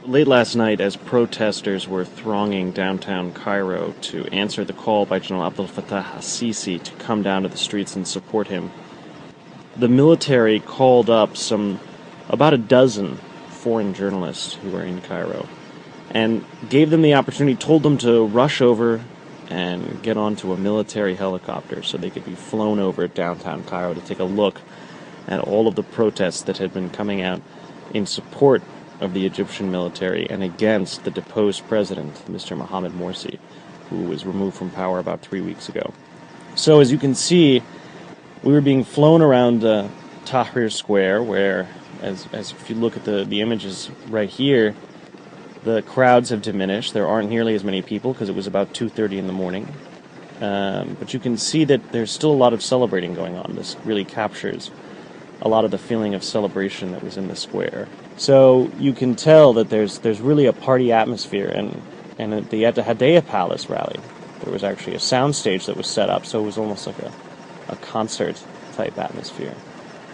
Late last night, as protesters were thronging downtown Cairo to answer the call by General Abdel Fattah al-Sisi to come down to the streets and support him, the military called up about a dozen foreign journalists who were in Cairo and gave them the opportunity, told them to rush over and get onto a military helicopter so they could be flown over downtown Cairo to take a look at all of the protests that had been coming out in support of the Egyptian military and against the deposed president, Mr. Mohamed Morsi, who was removed from power about 3 weeks ago. So as you can see, we were being flown around Tahrir Square, where, as if you look at the images right here, the crowds have diminished. There aren't nearly as many people because it was about 2:30 in the morning. But you can see that there's still a lot of celebrating going on. This really captures a lot of the feeling of celebration that was in the square. So you can tell that there's really a party atmosphere, and at the Hadea Palace rally, there was actually a soundstage that was set up, so it was almost like a concert-type atmosphere.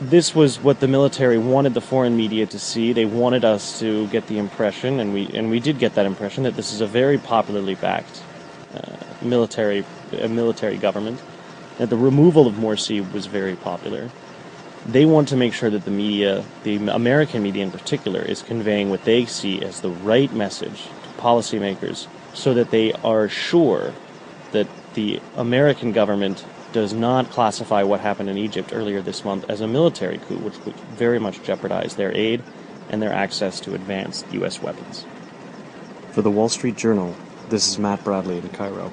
This was what the military wanted the foreign media to see. They wanted us to get the impression, and we did get that impression, that this is a very popularly backed military government, that the removal of Morsi was very popular. They want to make sure that the media, the American media in particular, is conveying what they see as the right message to policymakers so that they are sure that the American government does not classify what happened in Egypt earlier this month as a military coup, which would very much jeopardize their aid and their access to advanced U.S. weapons. For the Wall Street Journal, this is Matt Bradley in Cairo.